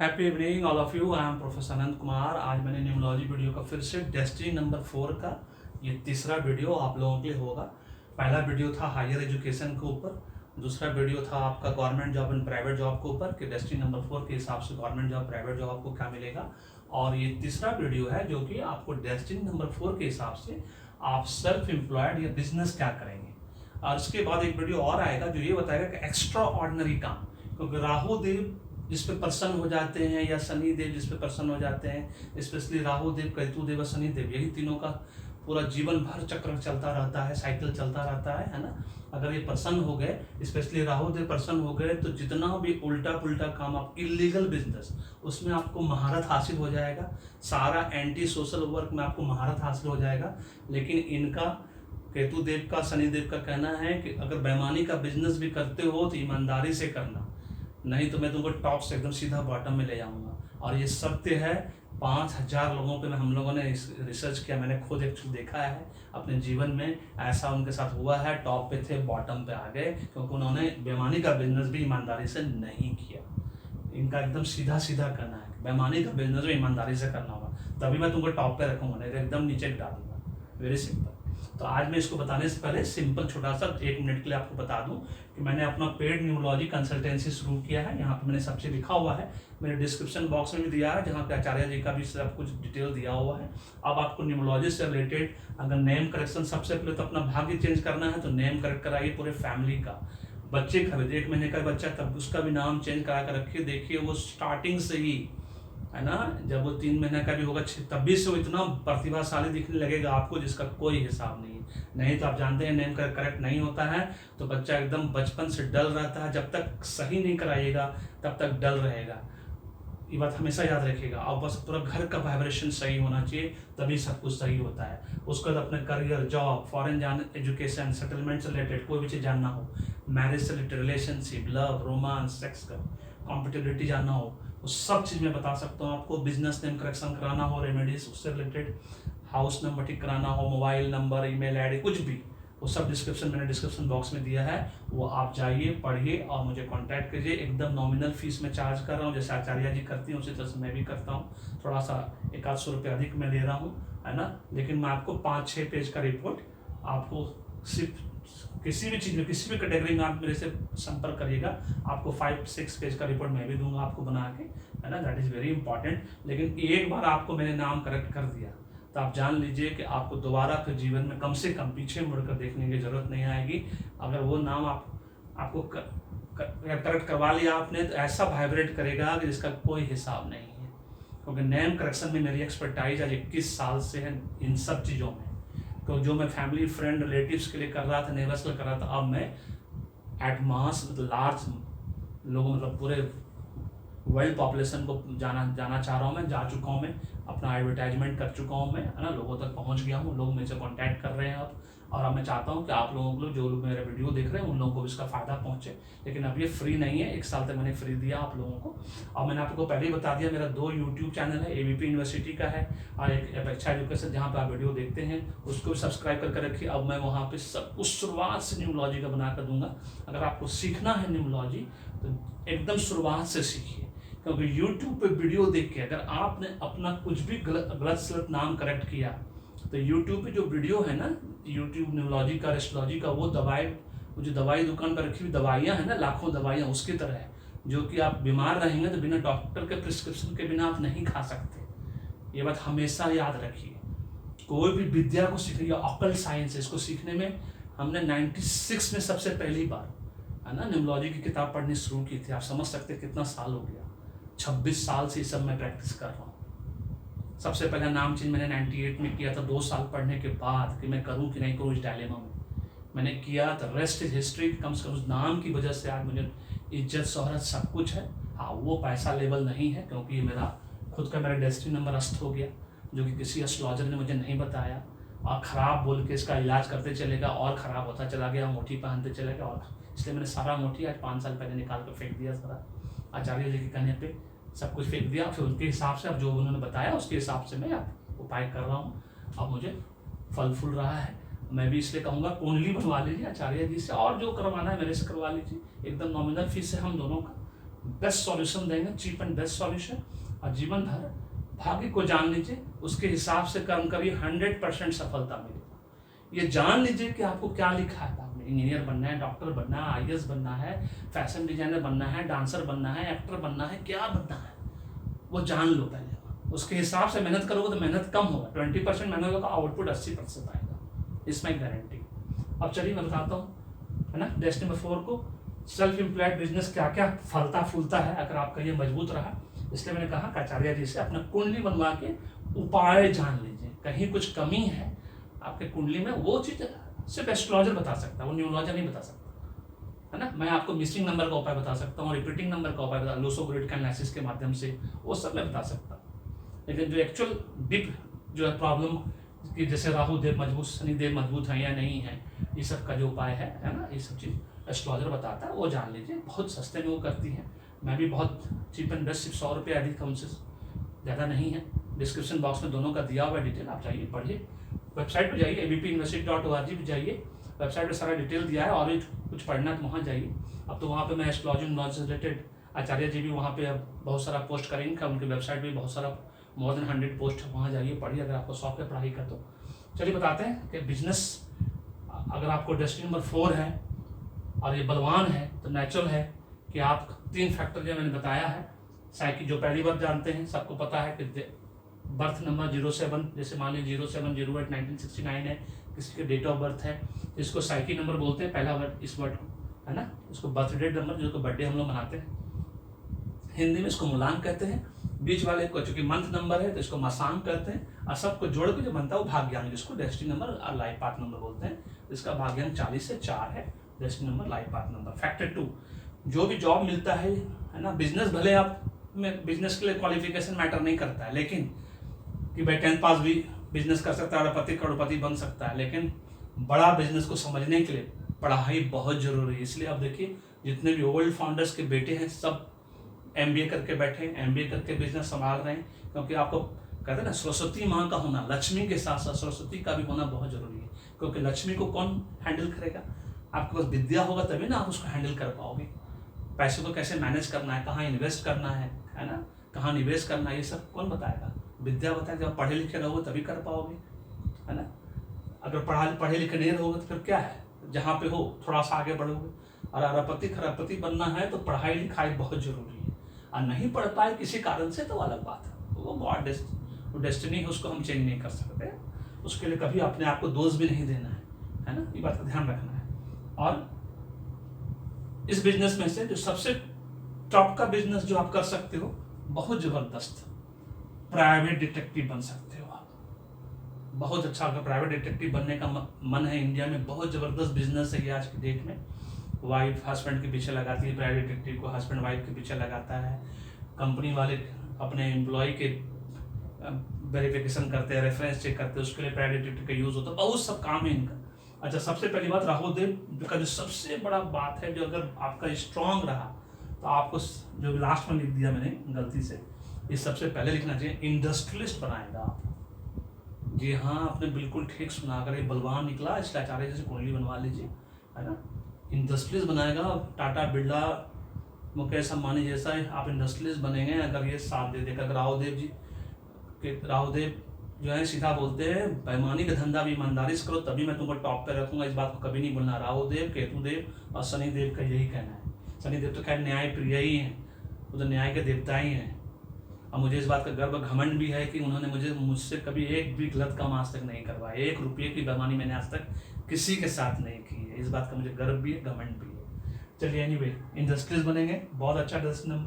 Happy evening all of you. I am professor Anant Kumar. आज मैंने न्यूमोलॉजी video का फिर से डेस्टिनी नंबर 4 का ये तीसरा वीडियो आप लोगों के लिए होगा। पहला वीडियो था हायर एजुकेशन के ऊपर, दूसरा वीडियो था आपका government job and private job के ऊपर कि डेस्टिनी नंबर 4 के हिसाब से गवर्नमेंट जॉब प्राइवेट जॉब आपको क्या मिलेगा। और ये तीसरा वीडियो है जो कि आपको डेस्टिनी नंबर 4 के हिसाब से आप सेल्फ एम्प्लॉयड या बिजनेस क्या करेंगे। और इसके बाद एक वीडियो और आएगा जो ये बताएगा कि एक्स्ट्रा ऑर्डिनरी काम, क्योंकि राहु देव जिस पे प्रसन्न हो जाते हैं या शनि देव जिस पे प्रसन्न हो जाते हैं, स्पेशली राहु देव, केतु देव और शनि देव, यही तीनों का पूरा जीवन भर चक्र चलता रहता है, साइकिल चलता रहता है ना। अगर ये प्रसन्न हो गए, स्पेशली राहु देव प्रसन्न हो गए, तो जितना भी उल्टा पुल्टा काम, आप इलीगल बिजनेस, उसमें आपको महारत हासिल हो जाएगा। सारा एंटी सोशल वर्क में आपको महारत हासिल हो जाएगा। लेकिन इनका, केतु देव का, शनि देव का कहना है कि अगर बेईमानी का बिजनेस भी करते हो तो ईमानदारी से करना, नहीं तो मैं तुमको टॉप से एकदम सीधा बॉटम में ले जाऊंगा। और ये सत्य है। 5000 लोगों पे हम लोगों ने रिसर्च किया, मैंने खुद एक देखा है अपने जीवन में, ऐसा उनके साथ हुआ है। टॉप पे थे, बॉटम पे आ गए, क्योंकि उन्होंने बेईमानी का बिजनेस भी ईमानदारी से नहीं किया। इनका एकदम सीधा सीधा करना है, बेईमानी का बिजनेस भी ईमानदारी से करना होगा, तभी मैं तुमको टॉप पे रखूंगा, नहीं तो एकदम नीचे गिरा दूंगा। Very simple. तो आज मैं इसको बताने से पहले सिंपल छोटा सा 1 मिनट के लिए आपको बता दूं कि मैंने अपना पेड न्यूमोलॉजी कंसल्टेंसी शुरू किया है। यहाँ पे मैंने सबसे लिखा हुआ है, मेरे डिस्क्रिप्शन बॉक्स में भी दिया है, जहाँ पे आचार्य जी का भी सब कुछ डिटेल दिया हुआ है। अब आपको न्यूमोलॉजी से रिलेटेड अगर नेम करेक्शन, सबसे पहले तो अपना भाग्य चेंज करना है तो नेम करेक्ट कराइए पूरे फैमिली का। बच्चे का भी, 1 महीने का बच्चा तब उसका भी नाम चेंज करा कर रखिए। देखिए वो स्टार्टिंग से ही, है ना, जब वो 3 महीने का भी होगा तभी से वो इतना प्रतिभाशाली दिखने लगेगा आपको, जिसका कोई हिसाब नहीं है। नहीं तो आप जानते हैं नेम करेक्ट नहीं होता है तो बच्चा एकदम बचपन से डल रहता है। जब तक सही नहीं कराइएगा तब तक डल रहेगा, ये बात हमेशा याद रखिएगा। और बस पूरा घर का वाइब्रेशन सही होना चाहिए, तभी सब कुछ सही होता है। उसके बाद अपने करियर, जॉब, फॉरेन जाने, एजुकेशन, सेटलमेंट से रिलेटेड कोई भी चीज़ जानना हो, मैरिज से related, relationship, love, romance, sex का कॉम्पिटेबिलिटी जानना हो, वो सब चीज़ मैं बता सकता हूँ आपको। बिजनेस नेम करेक्शन कराना हो, रेमेडीज उससे रिलेटेड, हाउस नंबर ठीक कराना हो, मोबाइल नंबर, ईमेल आईडी, कुछ भी, वो सब डिस्क्रिप्शन मैंने डिस्क्रिप्शन बॉक्स में दिया है। वो आप जाइए, पढ़िए और मुझे कांटेक्ट कीजिए। एकदम नॉमिनल फीस में चार्ज कर रहा हूँ, जैसे आचार्य जी करती हैं उसी तरह से मैं भी करता हूँ। थोड़ा सा 100-150 रुपये अधिक मैं ले रहा हूँ, है ना। लेकिन मैं आपको 5-6 पेज का रिपोर्ट, आपको सिर्फ किसी भी चीज़ में, किसी भी कैटेगरी में आप मेरे से संपर्क करिएगा, आपको 5-6 पेज का रिपोर्ट मैं भी दूंगा आपको बना के, है ना। That is very important. लेकिन एक बार आपको मैंने नाम करेक्ट कर दिया तो आप जान लीजिए कि आपको दोबारा फिर जीवन में कम से कम पीछे मुड़कर देखने की जरूरत नहीं आएगी। अगर वो नाम आपको करेक्ट करवा लिया आपने तो ऐसा वाइब्रेट करेगा कि जिसका कोई हिसाब नहीं है। क्योंकि नेम करेक्शन में मेरी एक्सपर्टाइज आज 21 साल से है इन सब चीज़ों में। तो जो मैं फैमिली, फ्रेंड, रिलेटिव्स के लिए कर रहा था, नेबर्स के लिए कर रहा था, अब मैं एट मास लार्ज लोगों, मतलब पूरे वर्ल्ड पॉपुलेशन को जाना चाह रहा हूँ। मैं जा चुका हूँ, मैं अपना एडवर्टाइजमेंट कर चुका हूँ, मैं, है ना, लोगों तक पहुँच गया हूँ, लोग मुझसे कांटेक्ट कर रहे हैं अब। और अब मैं चाहता हूँ कि आप लोगों को, जो लोग मेरा वीडियो देख रहे हैं, उन लोगों को भी इसका फ़ायदा पहुँचे। लेकिन अब ये फ्री नहीं है, 1 साल तक मैंने फ्री दिया आप लोगों को। और मैंने आपको पहले ही बता दिया, मेरा 2 यूट्यूब चैनल है, ABP यूनिवर्सिटी का है और एक अपेक्षा एजुकेशन, जहाँ पर आप वीडियो देखते हैं, उसको भी सब्सक्राइब करके रखिए। अब मैं वहाँ पर सब कुछ शुरुआत से न्यूमोलॉजी का बना कर दूंगा। अगर आपको सीखना है न्यूमोलॉजी तो एकदम शुरुआत से सीखिए, क्योंकि YouTube पे वीडियो देख के अगर आपने अपना कुछ भी गलत सलत नाम करेक्ट किया तो YouTube पे जो वीडियो है ना, YouTube न्यूमोलॉजी का, रेस्टोलॉजी का, वो जो दवाई दुकान पर रखी हुई दवाइयाँ हैं ना, लाखों दवाइयाँ उसकी तरह है, जो कि आप बीमार रहेंगे तो बिना डॉक्टर के प्रिस्क्रिप्शन के बिना आप नहीं खा सकते। ये बात हमेशा याद रखिए। कोई भी विद्या को सीखिए, ऑकल्ट साइंस, इसको सीखने में हमने 96 में सबसे पहली बार, है ना, न्यूमोलॉजी की किताब पढ़नी शुरू की थी। आप समझ सकते हैं कितना साल हो गया। 26 साल से सब मैं प्रैक्टिस कर रहा हूँ। सबसे पहला नाम चेंज मैंने 98 में किया था, 2 साल पढ़ने के बाद कि मैं करूँ कि नहीं करूँ, इस डायलेमा में मैंने किया। तो रेस्ट इज हिस्ट्री। कम से कम उस नाम की वजह से आज मुझे इज्जत, शोहरत सब कुछ है। हाँ, वो पैसा लेवल नहीं है, क्योंकि ये मेरा खुद का, मेरा डेस्टिनी नंबर अस्त हो गया, जो कि किसी एस्ट्रोलॉजर ने मुझे नहीं बताया। और ख़राब बोल के इसका इलाज करते चलेगा और ख़राब होता चला गया, अंगूठी पहनते चलेगा। और इसलिए मैंने सारा अंगूठी आज 5 साल पहले निकाल कर फेंक दिया सारा, आचार्य जी के कहने पे सब कुछ फेंक दिया। फिर उनके हिसाब से, अब जो उन्होंने बताया उसके हिसाब से मैं अब उपाय कर रहा हूँ। अब मुझे फल फूल रहा है। मैं भी इसलिए कहूँगा कुंडली बनवा लीजिए आचार्य जी से, और जो करवाना है मेरे से करवा लीजिए। एकदम नॉमिनल फीस है हम दोनों का, बेस्ट सॉल्यूशन देंगे, चीप एंड बेस्ट सॉल्यूशन। और जीवन भर भाग्य को जान लीजिए, उसके हिसाब से काम करिए, 100% सफलता मिलेगी। ये जान लीजिए कि आपको क्या लिखा है, आपने इंजीनियर बनना है, डॉक्टर बनना है, IAS बनना है, फैशन डिजाइनर बनना है, डांसर बनना है, एक्टर बनना है, क्या बनना है वो जान लो पहले। उसके हिसाब से मेहनत करोगे तो मेहनत कम होगा, 20% मेहनत होगा, आउटपुट 80% आएगा, इसमें गारंटी। अब चलिए मैं बताता हूँ, है ना, डेस्टिनी नंबर 4 को सेल्फ एम्प्लॉयड बिजनेस क्या क्या फलता फूलता है अगर आपका ये मजबूत रहा। इसलिए मैंने कहा आचार्य जी से अपना कुंडली बनवा के उपाय जान लीजिए, कहीं कुछ कमी है आपके कुंडली में, वो चीज़ सिर्फ एस्ट्रोलॉजर बता सकता है, वो न्यूमरोलॉजर नहीं बता सकता, है ना। मैं आपको मिसिंग नंबर का उपाय बता सकता हूँ, रिपीटिंग नंबर का उपाय बता, लूसो ग्रिड का एनालिसिस के माध्यम से वो सब मैं बता सकता हूँ। लेकिन जो एक्चुअल डीप जो है प्रॉब्लम कि जैसे राहु देव मजबूत, शनि देव मजबूत है या नहीं है, ये सब का जो उपाय है ना, ये सब चीज़ एस्ट्रोलॉजर बताता है, वो जान लीजिए। बहुत सस्ते में वो करती है, मैं भी बहुत चीप एंड बेस्ट, सिर्फ 100 रुपये अधिक कम से ज़्यादा नहीं है। डिस्क्रिप्शन बॉक्स में दोनों का दिया हुआ है डिटेल, आप जाइए पढ़िए। वेबसाइट पर जाइए abpuniversity.org पे जाइए, वेबसाइट पे सारा डिटेल दिया है, और भी कुछ पढ़ना तो वहाँ जाइए। अब तो वहाँ पे मैं एस्ट्रोलॉजी नॉलेज से रिलेटेड आचार्य जी भी वहाँ पे अब बहुत सारा पोस्ट करेंगे, उनकी वेबसाइट पे बहुत सारा मोर देन 100 पोस्ट, वहाँ जाइए पढ़िए अगर आपको शौक है पढ़ाई का। तो चलिए बताते हैं कि बिजनेस अगर आपको डेस्टिनी नंबर 4 है और ये बलवान है तो नेचुरल है कि आप 3 फैक्टर जो मैंने बताया है, साइकिल जो पहली बार जानते हैं, सबको पता है कि बर्थ नंबर 07, जैसे मान लीजिए 07/08/1969 है, किसी के डेट ऑफ बर्थ है, इसको साइकिल नंबर बोलते हैं, पहला वर्ड इस वर्ड है ना, इसको बर्थ डेट नंबर, जिसको बर्थडे हम लोग मनाते हैं, हिंदी में इसको मूलांक कहते हैं। बीच वाले को चूंकि मंथ नंबर है तो इसको मासांक कहते हैं, और सबको जोड़ के जो बनता है वो भाग्यांक, जिसको डेस्टिनी नंबर और लाइफ पाथ नंबर बोलते हैं। इसका भाग्यांक 40 से 4 है, destiny number life path number. Factor 2, जो भी जॉब मिलता है ना, बिजनेस भले आप में बिजनेस के लिए क्वालिफिकेशन मैटर नहीं करता है, लेकिन कि भाई 10th पास भी बिजनेस कर सकता है, अरबपति करोड़पति बन सकता है, लेकिन बड़ा बिजनेस को समझने के लिए पढ़ाई बहुत जरूरी है। इसलिए अब देखिए जितने भी ओल्ड फाउंडर्स के बेटे हैं सब MBA करके बैठे हैं, MBA करके बिजनेस संभाल रहे हैं, क्योंकि आपको कहते हैं ना सरस्वती माँ का होना, लक्ष्मी के साथ साथ सरस्वती का भी होना बहुत जरूरी है। क्योंकि लक्ष्मी को कौन हैंडल करेगा, आपके पास विद्या होगा तभी ना आप उसको हैंडल कर पाओगे। पैसे को कैसे मैनेज करना है, कहाँ इन्वेस्ट करना है ना, कहाँ निवेश करना है, ये सब कौन बताएगा, विद्या बताएगा। जब पढ़े लिखे रहोगे तभी कर पाओगे, है ना। अगर पढ़े लिखे नहीं रहोगे तो फिर क्या है, जहाँ पे हो थोड़ा सा आगे बढ़ोगे। और अरबपति खरबपति बनना है तो पढ़ाई लिखाई बहुत जरूरी है, और नहीं पढ़ पाए किसी कारण से तो अलग बात है, वो गॉड डेस्टिनी है, उसको हम चेंज नहीं कर सकते। उसके लिए कभी अपने आप को दोष भी नहीं देना है ना, ये बात का ध्यान रखना है। और इस बिजनेस में से जो सबसे टॉप का बिजनेस जो आप कर सकते हो, बहुत जबरदस्त प्राइवेट डिटेक्टिव बन सकते हो आप। बहुत अच्छा, अगर प्राइवेट डिटेक्टिव बनने का मन है, इंडिया में बहुत जबरदस्त बिजनेस है ये आज की डेट में। वाइफ हस्बैंड के पीछे लगाती है प्राइवेट डिटेक्टिव को, हस्बैंड वाइफ के पीछे लगाता है, कंपनी वाले अपने एम्प्लॉय के वेरिफिकेशन करते हैं, रेफरेंस चेक करते हैं, उसके लिए प्राइवेट डिटेक्टिव का यूज होता है, बहुत सब काम है इनका। अच्छा, सबसे पहली बात राहु देव का जो सबसे बड़ा बात है, जो अगर आपका स्ट्रांग रहा तो आपको, जो लास्ट में लिख दिया मैंने गलती से, ये सबसे पहले लिखना चाहिए, इंडस्ट्रियलिस्ट बनाएगा आप। जी हाँ, आपने बिल्कुल ठीक सुना, अगर ये बलवान निकला इसलिए आचार्य जैसे कुंडली बनवा लीजिए, है ना। इंडस्ट्रियलिस्ट बनाएगा, टाटा बिरला मुकेश अंबानी जैसा आप इंडस्ट्रियलिस्ट बनेंगे अगर ये साथ दे देगा। राहुदेव जी के, राहुदेव जो है सीधा बोलते हैं, बेईमानी का धंधा भी ईमानदारी से करो तभी मैं तुमको टॉप पे रखूंगा, इस बात को कभी नहीं बोलना। राहुदेव, केतुदेव और शनिदेव का यही कहना है। शनिदेव तो खैर न्याय प्रिय ही हैं, वो तो न्याय के देवता ही हैं, और मुझे इस बात का गर्व घमंड भी है कि उन्होंने मुझसे कभी एक भी गलत काम आज तक नहीं करवाया, 1 रुपये की बेईमानी मैंने आज तक किसी के साथ नहीं की है, इस बात का मुझे गर्व भी है, घमंड भी है। चलिए एनीवे, इंडस्ट्रीज बनेंगे, बहुत अच्छा बिजनेस,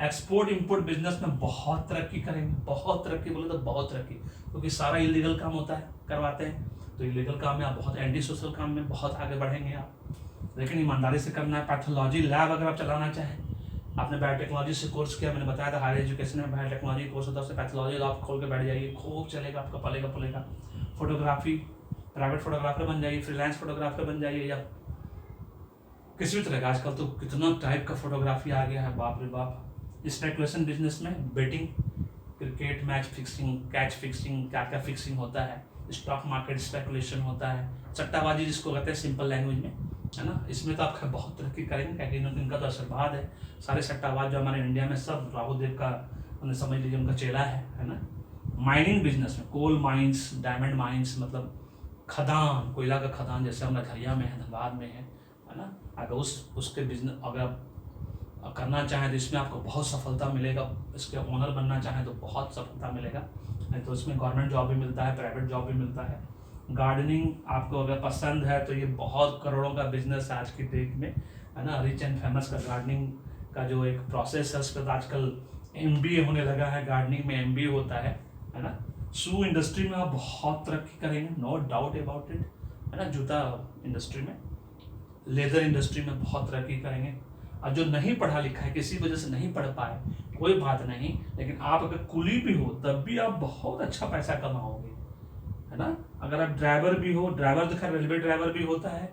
एक्सपोर्ट इंपोर्ट बिजनेस में बहुत तरक्की करेंगे, बहुत तरक्की, बोले तो बहुत तरक्की, क्योंकि सारा इलीगल काम होता है, करवाते हैं, तो इलीगल काम में आप बहुत, एंटी सोशल काम में बहुत आगे बढ़ेंगे आप, लेकिन ईमानदारी से करना है। पैथोलॉजी लैब अगर आप चलाना चाहें, आपने बायोटेक्नोलॉजी से कोर्स किया, मैंने बताया था हायर एजुकेशन में बायोटेक्नोलॉजी कोर्स होता है, उससे पैथोलॉजी आप खोल के बैठ जाइए, खूब चलेगा आपका, पलेगा पलेगा। फोटोग्राफी, प्राइवेट फोटोग्राफर बन जाइए, फ्रीलांस फोटोग्राफर बन जाइए, या किसी भी तरह का, आजकल तो कितना टाइप का फोटोग्राफी आ गया है, बाप रे बाप। स्पेकुलेशन बिजनेस में betting, cricket match fixing, catch fixing, क्या क्या फिक्सिंग होता है, स्टॉक मार्केट स्पेकुलेशन होता है, सट्टाबाजी जिसको कहते हैं सिंपल लैंग्वेज में, है ना। इसमें तो आप बहुत तरक्की करेंगे, क्योंकि इनका तो आशीर्वाद है। सारे सट्टाबाज जो हमारे इंडिया में सब राहुल देव का, उन्हें समझ लीजिए उनका चेला है ना। माइनिंग बिजनेस में, कोल माइंस, डायमंड माइंस, मतलब खदान, कोयला का खदान जैसे हमारा झरिया में है, धनबाद में है ना। अगर उसके बिजनेस अगर आप करना चाहें तो इसमें आपको बहुत सफलता मिलेगा। इसके ओनर बनना चाहें तो बहुत सफलता मिलेगा। नहीं तो इसमें गवर्नमेंट जॉब भी मिलता है, प्राइवेट जॉब भी मिलता है। गार्डनिंग आपको अगर पसंद है तो ये बहुत करोड़ों का बिजनेस है आज की डेट में, है ना। रिच एंड फेमस का गार्डनिंग का जो एक प्रोसेस है, उस पर आजकल MBA होने लगा है। गार्डनिंग में MBA होता है ना। शू इंडस्ट्री में आप बहुत तरक्की करेंगे, नो डाउट अबाउट इट, है ना। जूता इंडस्ट्री में, लेदर इंडस्ट्री में बहुत तरक्की करेंगे। और जो नहीं पढ़ा लिखा है, किसी वजह से नहीं पढ़ पाए, कोई बात नहीं, लेकिन आप अगर कुली भी हो तब भी आप बहुत अच्छा पैसा कमाओगे, है ना। अगर आप ड्राइवर भी हो, ड्राइवर तो खैर रेलवे ड्राइवर भी होता है,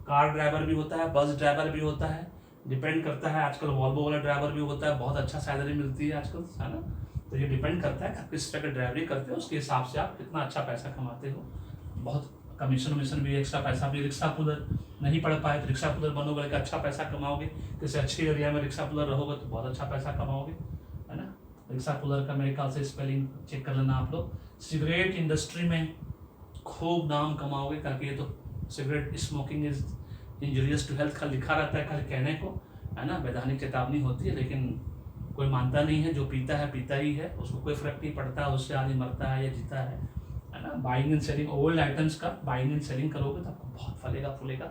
कार ड्राइवर भी होता है, बस ड्राइवर भी होता है, डिपेंड करता है। आजकल वॉल्वो वाला ड्राइवर भी होता है, बहुत अच्छा सैलरी मिलती है आजकल, है ना। तो ये डिपेंड करता है कि आप किस तरह की ड्राइवरी करते हो, उसके हिसाब से आप कितना अच्छा पैसा कमाते हो। बहुत कमीशन वमीशन भी, एक्स्ट्रा पैसा भी। रिक्शा पुलर नहीं पढ़ पाए तो रिक्शा पुलर बनोगे, लेकिन अच्छा पैसा कमाओगे। किसी अच्छे एरिया में रिक्शा पुलर रहोगे तो बहुत अच्छा पैसा कमाओगे, है ना। रिक्शा पुलर का मेरे ख्याल से स्पेलिंग चेक कर लेना आप लोग। सिगरेट इंडस्ट्री में खूब नाम कमाओगे, क्योंकि ये तो cigarette smoking is injurious to health का लिखा रहता है खाली कहने को, है ना। वैधानिक चेतावनी होती है, लेकिन कोई मानता नहीं है। जो पीता है पीता ही है, उसको कोई फर्क नहीं पड़ता उससे आदमी मरता है या जीता है ना। Buying and selling old items का बाइंग एंड सेलिंग करोगे तो आपको बहुत फलेगा फूलेगा,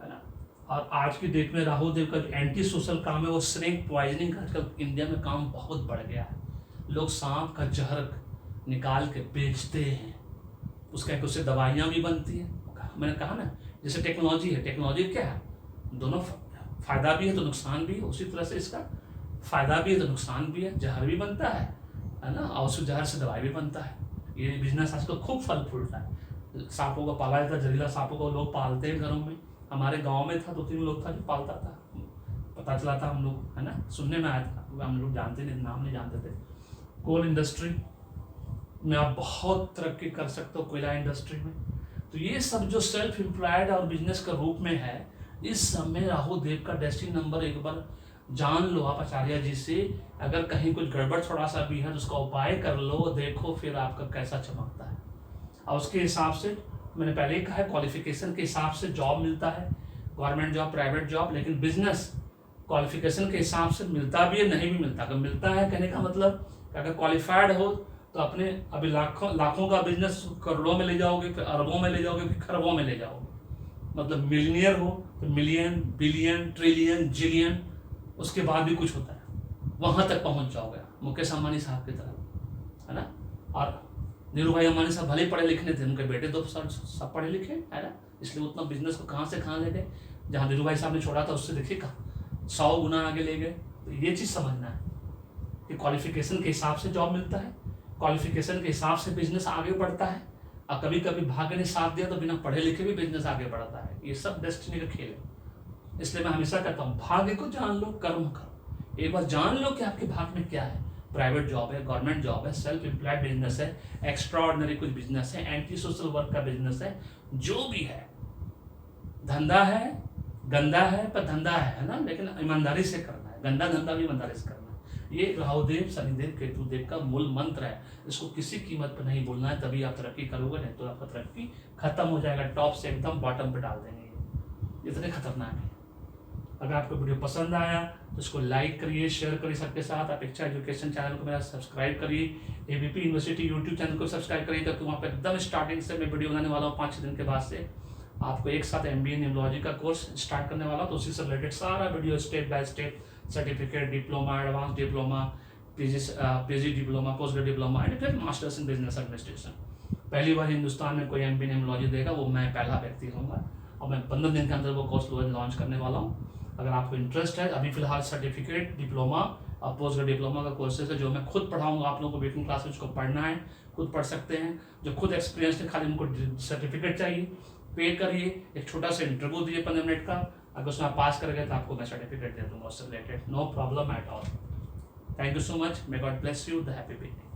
है ना। और आज की डेट में राहुल देव का जो एंटी सोशल काम है, वो स्नेक पॉइजनिंग का आजकल इंडिया में काम बहुत बढ़ गया है। लोग सांप का जहर निकाल के बेचते हैं, उससे दवाइयाँ भी बनती हैं। मैंने कहा ना, जैसे टेक्नोलॉजी है, टेक्नोलॉजी क्या है, दोनों फायदा भी है तो नुकसान भी है, उसी तरह से इसका फायदा भी है तो नुकसान भी है। जहर भी बनता है ना, और उस जहर से दवाई भी बनता है। ये बिजनेस आजकल खूब फल फूलता है। सांपों का पाला जाता है, जहरीला सांपों को लोग पालते हैं घरों में। हमारे गांव में था, 2-3 लोग था जो पालता था, पता चला था हम लोग, है ना, सुनने में आया था, हम लोग जानते नहीं, नाम नहीं जानते थे। कोल इंडस्ट्री में आप बहुत तरक्की कर सकते हो, कोयला इंडस्ट्री में। तो ये सब जो सेल्फ एम्प्लॉयड और बिजनेस का रूप में है, इस सब में राहुल देव का डेस्टिनी नंबर एक बार जान लो आप आचार्य जी से। अगर कहीं कुछ गड़बड़ थोड़ा सा भी है तो उसका उपाय कर लो, देखो फिर आपका कैसा चमकता है। और उसके हिसाब से मैंने पहले ही कहा है, क्वालिफिकेशन के हिसाब से जॉब मिलता है, गवर्नमेंट जॉब, प्राइवेट जॉब। लेकिन बिजनेस क्वालिफिकेशन के हिसाब से मिलता भी है, नहीं भी मिलता। अगर मिलता है कहने का मतलब, अगर क्वालिफाइड हो तो अपने अभी लाखों का बिजनेस करोड़ों में ले जाओगे, फिर अरबों में ले जाओगे, फिर खरबों में ले जाओगे। मतलब मिलीनियर हो तो मिलियन, बिलियन, ट्रिलियन, जिलियन, उसके बाद भी कुछ होता है, वहां तक पहुंच जाओगे मुकेश अंबानी साहब की तरह, है ना। और नीरू भाई अंबानी साहब भले पढ़े लिखने थे, उनके बेटे तो सब पढ़े लिखे, है ना। इसलिए उतना बिजनेस को कहाँ से कहाँ ले गए, जहाँ नीरू भाई साहब ने छोड़ा था उससे देखिए 100 गुना आगे ले गए। तो ये चीज़ समझना है कि क्वालिफिकेशन के हिसाब से जॉब मिलता है, क्वालिफिकेशन के हिसाब से बिजनेस आगे बढ़ता है। और कभी कभी भाग्य ने साथ दिया तो बिना पढ़े लिखे भी बिजनेस आगे बढ़ता है। ये सब डेस्टिनी का खेल है। इसलिए मैं हमेशा कहता हूँ, भाग्य को जान लो, कर्म करो। एक बार जान लो कि आपके भाग्य में क्या है। प्राइवेट जॉब है, गवर्नमेंट जॉब है, सेल्फ एम्प्लॉयड बिजनेस है, एक्स्ट्रा ऑर्डिनरी कुछ बिजनेस है, एंटी सोशल वर्क का बिजनेस है, जो भी है, धंधा है, गंदा है पर धंधा है ना, लेकिन ईमानदारी से करना है। गंदा धंधा भी ईमानदारी से करना है। ये राहुदेव, शनिदेव, केतुदेव का मूल मंत्र है। इसको किसी कीमत पर नहीं बोलना है, तभी आप तरक्की करोगे, नहीं तो आपका तरक्की खत्म हो जाएगा। टॉप से एकदम बॉटम पे डाल देंगे। इतने खतरनाक है। अगर आपको वीडियो पसंद आया तो इसको लाइक करिए, शेयर करिए सबके साथ। आप इच्छा एजुकेशन चैनल को मेरा सब्सक्राइब करिए, एबीपी यूनिवर्सिटी यूट्यूब चैनल को सब्सक्राइब करिए, क्योंकि वहाँ पर एकदम स्टार्टिंग से मैं वीडियो बनाने वाला हूँ। 5-6 दिन के बाद से आपको एक साथ MBA न्यूमरोलॉजी का कोर्स स्टार्ट करने वाला, तो उसी से रिलेटेड सारा video step by step, certificate, diploma, advance diploma, PG diploma, post grade diploma and फिर मास्टर्स इन बिजनेस एडमिनिस्ट्रेशन। पहली बार हिंदुस्तान में कोई MBA न्यूमरोलॉजी देगा, वो मैं पहला व्यक्ति होऊंगा। और मैं 15 दिन के अंदर वो कोर्स लॉन्च करने वाला हूँ। अगर आपको इंटरेस्ट है, अभी फिलहाल सर्टिफिकेट, डिप्लोमा और पोस्ट ग्रेड डिप्लोमा का कोर्सेज है जो मैं खुद पढ़ाऊंगा। आप लोगों को वीकेंड क्लास में उसको पढ़ना है, खुद पढ़ सकते हैं। जो खुद एक्सपीरियंस है, खाली उनको सर्टिफिकेट चाहिए, पे करिए, एक छोटा सा इंटरव्यू दिए 15 मिनट का। अगर उसमें आप पास कर गए तो आपको मैं सर्टिफिकेट दे दूंगा उससे related, no problem at all. Thank you so much, may God bless you, the happy being.